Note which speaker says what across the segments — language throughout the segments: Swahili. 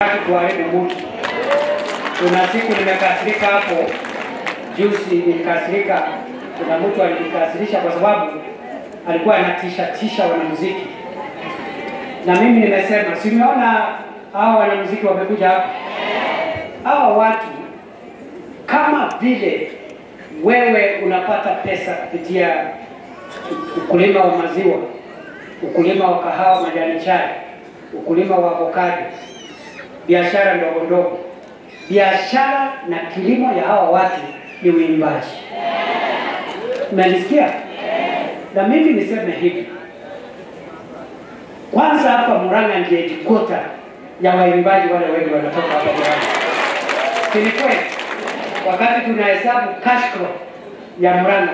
Speaker 1: Kuharibu mtu. Kuna siku nimekasirika hapo, juzi nilikasirika, kuna mtu alikasirisha kwa sababu alikuwa anatisha wanamuziki. Na mimi nimesema, si umeona hao wanamuziki wamekuja hapa? Hao watu kama vile wewe unapata pesa kupitia ukulima wa maziwa, ukulima wa kahawa, majani chai, ukulima wa avocado, biashara ndogo ndogo. Biashara na kilimo ya hawa watu ni uimbaji. Umenisikia? Na mimi niseme hivi. Kwanza hapa Murang'a ndiye headquarter ya waimbaji wale wengi wanatoka hapa Murang'a. Kilikuwa wakati tunahesabu cash crop ya Murang'a,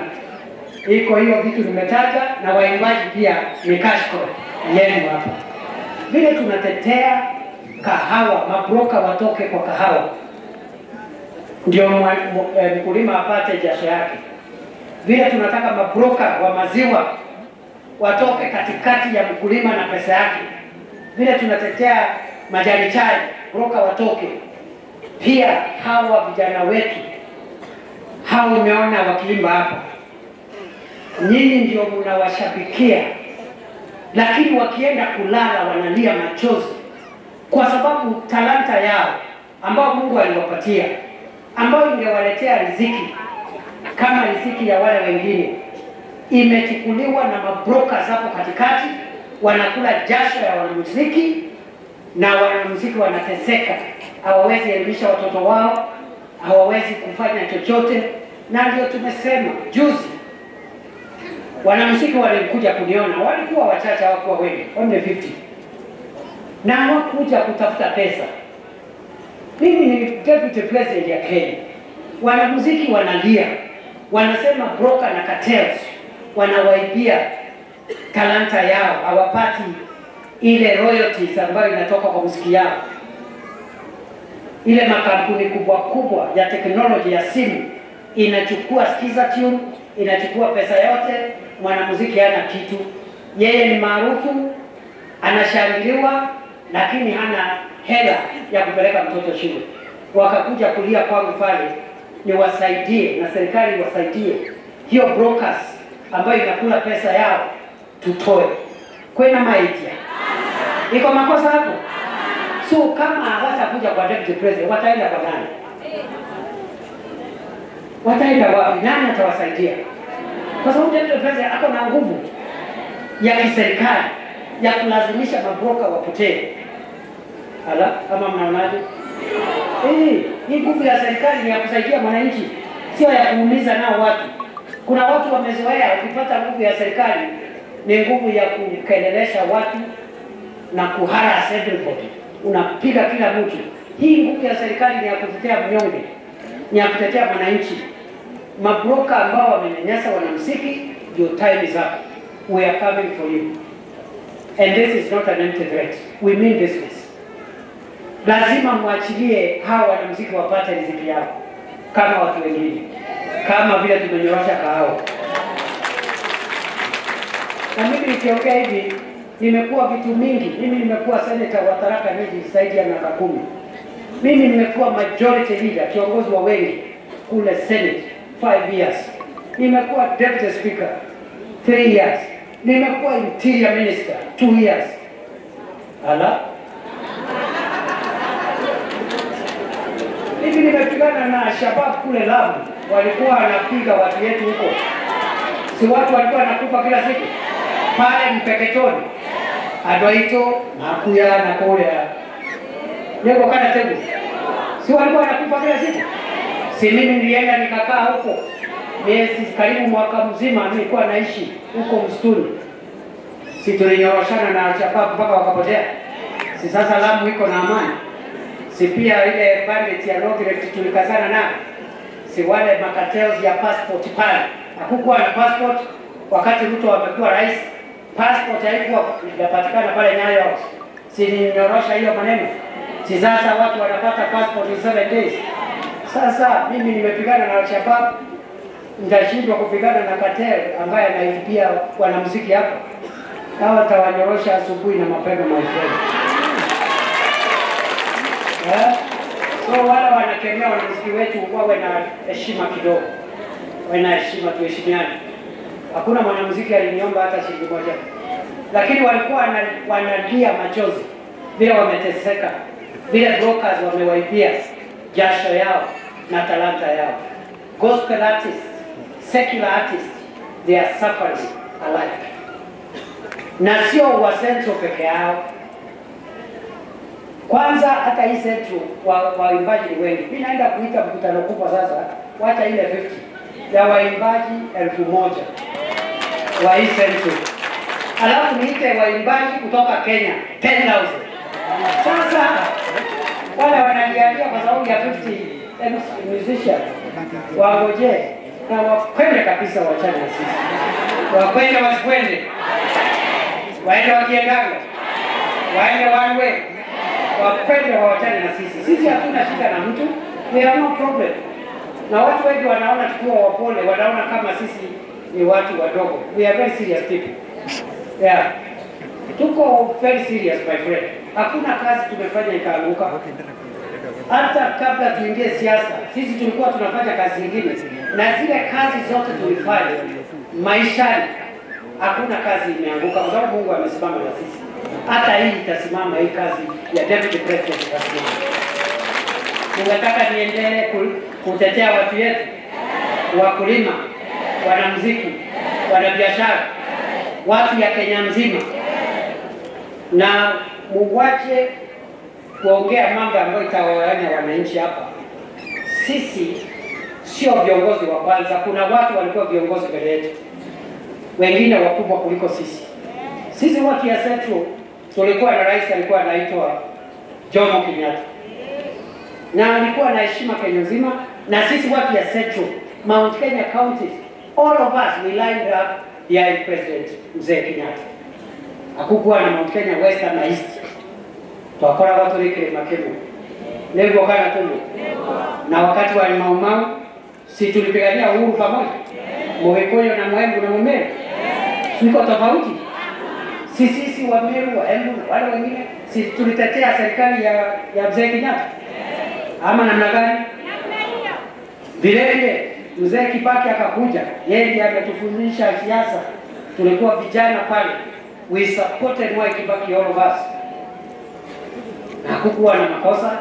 Speaker 1: iko hiyo vitu nimetaja, na waimbaji pia ni cash crop yenu hapa. Vile tunatetea kahawa, mabroka watoke kwa kahawa, ndio mkulima apate jasho yake. Vile tunataka mabroka wa maziwa watoke katikati ya mkulima na pesa yake. Vile tunatetea majani chai, broka watoke. Pia hawa vijana wetu, hao umeona wakiimba hapa, nyinyi ndio mnawashabikia, lakini wakienda kulala wanalia machozi kwa sababu talanta yao ambao Mungu aliwapatia, ambao ingewaletea riziki kama riziki ya wale wengine, imechukuliwa na mabroka hapo katikati. Wanakula jasho ya wanamuziki, na wanamuziki wanateseka, hawawezi elimisha watoto wao, hawawezi kufanya chochote. Na ndio tumesema juzi, wanamuziki walikuja kuniona, walikuwa wachache, hawakuwa wengi, only 50, na hawakuja kutafuta pesa. Mimi ni deputy president ya Kenya. Wanamuziki wanalia, wanasema broker na cartels wanawaibia talanta yao, hawapati ile royalties ambayo inatoka kwa muziki yao. Ile makampuni kubwa ya teknolojia ya simu inachukua Skiza Tune, inachukua pesa yote, mwanamuziki hana kitu. Yeye ni maarufu, anashangiliwa, lakini hana hela ya kupeleka mtoto shule. Wakakuja kulia kwangu pale ni wasaidie, na serikali wasaidie hiyo brokers ambayo inakula pesa yao tutoe. Kwena maitia iko makosa hapo? So kama hawatakuja kwa deputy president, wataenda kwa nani? Wataenda wapi? Nani atawasaidia? Kwa sababu deputy president ako na nguvu ya kiserikali ya kulazimisha mabroka wapotee. Ala, kama mnaonaje? Hii nguvu ya serikali ni ya kusaidia mwananchi, sio ya kuumiza nao watu. Kuna watu wamezoea ukipata nguvu ya serikali ni nguvu ya kukelelesha watu na kuharass everybody. Unapiga kila mtu. Hii nguvu ya serikali ni ya kutetea mnyonge, ni ya kutetea mwananchi. Mabroka ambao wamenyanyasa wanamuziki, your time is up. We are coming for you. And this is not an empty threat. We mean business. Lazima muachilie hawa wanamuziki wapate riziki yao kama watu wengine, kama vile tumenyorosha kahawa. Na mimi nikiongea hivi, nimekuwa vitu mingi. Mimi nimekuwa senator wa Tharaka Nithi zaidi ya miaka 10. Mimi nimekuwa majority leader, kiongozi wa wengi kule Senate 5 years. Nimekuwa deputy speaker 3 years. Nimekuwa interior minister 2 years. Ala, hivi nimepigana na Shabab kule Lamu, walikuwa wanapiga watu yetu huko. Si watu walikuwa wanakufa kila siku pale Mpeketoni, Adwaito, Makuya na Korea. Leo kana tegu. Si walikuwa wanakufa kila siku? Si mimi nilienda nikakaa huko miezi karibu mwaka mzima, nilikuwa naishi huko msituni. Si tulinyoroshana na Shabab mpaka wakapotea? Si sasa Lamu iko na amani? Si pia ile bandit ya North tulikazana na? Si wale makatels ya passport pale, hakukuwa na passport wakati Ruto amekuwa rais, passport haikuwa inapatikana pale Nyayo. Si ninyorosha hiyo maneno? Si sasa watu wanapata passport in 7 days. Sasa mimi nimepigana na Al-Shabaab, nitashindwa kupigana na cartel ambaye anaibia wanamuziki hapa? Hawa tawanyorosha asubuhi na mapema, my friend. So wala wanakemea wanamuziki wetu wawe na heshima kidogo. Wawe na heshima, tuheshimiane. Hakuna mwanamuziki aliniomba hata shilingi moja. Lakini walikuwa wanalia machozi vile wameteseka, vile brokers wamewaibia jasho yao na talanta yao. Gospel artists, secular artists, they are suffering alike. Na sio wa Central peke yao. Kwanza hata hii Central waimbaji ni wengi. Mimi naenda kuita mkutano kubwa sasa, wacha ile 50 ya waimbaji 1000 wa hii Central. Alafu niite waimbaji kutoka Kenya 10,000. Sasa wale wananiangalia kwa sababu ya 50 musicians wagoje na wakwende kabisa, wachane na sisi. Wakwende wasikwende, waende wakiendanga, waende one way, wakwende wachane na sisi. Sisi hatuna shida na mtu, we have no problem. Na watu wengi wanaona tukiwa wapole, wanaona kama sisi ni watu wadogo. We are very serious people. Yeah. Tuko very serious my friend. Hakuna kazi tumefanya ikaanguka. Hata kabla tuingie siasa, sisi tulikuwa tunafanya kazi nyingine. Na zile kazi zote tulifanya maishani, hakuna kazi imeanguka kwa sababu Mungu amesimama na sisi. Hata hii itasimama, hii kazi ya Deputy President itasimama. Tunataka niendelee kutetea watu wetu, wakulima, wanamuziki, wanabiashara, watu ya Kenya mzima. Na muwache kuongea mambo ambayo itawawanya wananchi hapa. Sisi sio viongozi wa kwanza, kuna watu walikuwa viongozi mbele yetu, wengine wakubwa kuliko sisi. Sisi watu ya Central tulikuwa na rais alikuwa anaitwa Jomo Kenyatta, na alikuwa na heshima Kenya nzima. Na sisi watu ya Central, Mount Kenya County, all of us we lined up behind President Mzee Kenyatta. Hakukuwa na Mount Kenya Western na East. Twakora watu rike makemu. Leo kana tumu. Na wakati wa Mau si tulipigania uhuru pamoja. Mwekoyo na Mwembu na Mumeru. Siko tofauti. Sisi wa Meru, wa Embu na wale wengine si tulitetea serikali ya Mzee Kenyatta. Ama namna gani? Vile Mzee Kibaki akakuja, yeye ndiye ametufundisha siasa. Tulikuwa vijana pale. We supported Mwai Kibaki, all of us. Na hakukuwa na makosa.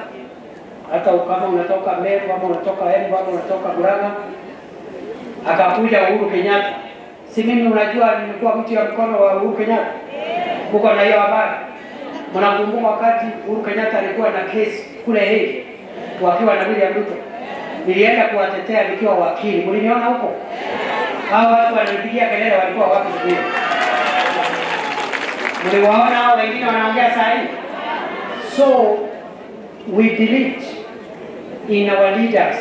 Speaker 1: Hata kama unatoka Meru, ama unatoka Embu, ama unatoka Murang'a. Akakuja Uhuru Kenyatta. Si mimi unajua nilikuwa mtu ya mkono wa Uhuru Kenyatta. Kuko na hiyo habari. Mnakumbuka wakati Uhuru Kenyatta alikuwa na kesi kule Hague wakiwa na William Ruto. Nilienda kuwatetea nikiwa wakili. Mliniona huko? Hao watu walipigia kelele walikuwa wapi sisi? Mliwaona hao wengine wanaongea saa hii? So we believed in our leaders.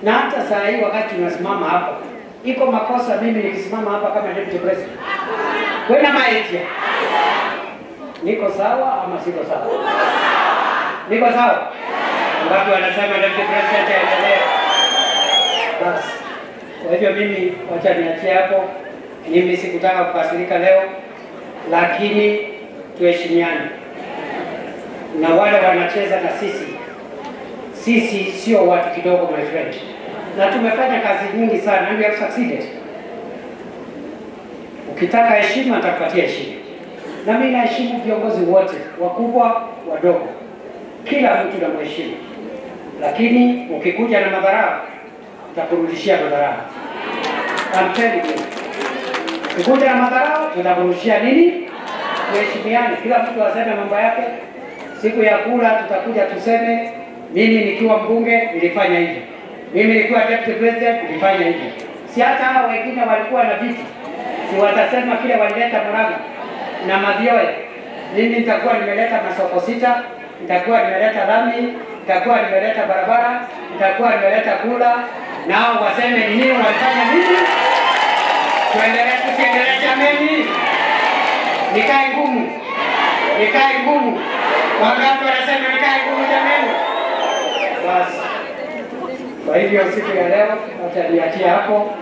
Speaker 1: Na hata saa hii wakati tunasimama hapa, iko makosa mimi nikisimama hapa kama deputy president? Kwenda maiti. Niko sawa ama siko sawa? Niko sawa? Watu wanasema deputy president aendelee. Basi. Kwa hivyo mimi wacha niachie hapo. Mimi sikutaka kukasirika leo, lakini tuheshimiane. Na wale wanacheza na sisi sio watu kidogo my friend. Na tumefanya kazi nyingi sana and we have succeeded. Ukitaka heshima nitakupatia heshima. Na mimi naheshimu viongozi wote, wakubwa, wadogo. Kila mtu namheshimu. Lakini ukikuja na madharau, nitakurudishia madharau. I'm telling you. Ukikuja na madharau, tutakurudishia nini? Tuheshimiane. Kila mtu aseme mambo yake. Siku ya kula tutakuja tuseme mimi nikiwa mbunge nilifanya hivi. Mimi nilikuwa deputy president nilifanya hivi. Si hata hao wengine walikuwa na viti. Si watasema kile walileta Murang'a na Mathioya. Mimi nitakuwa nimeleta masoko 6, nitakuwa nimeleta lami, nitakuwa nimeleta barabara, nitakuwa nimeleta kula, nao waseme ni nini walifanya nini? Tuendelee tusiendelee jameni. Nikae ngumu. Nikae ngumu. Wangapi wanasema nikae ngumu jameni? Basi. Kwa hivyo siku ya leo, wacha niachie hapo.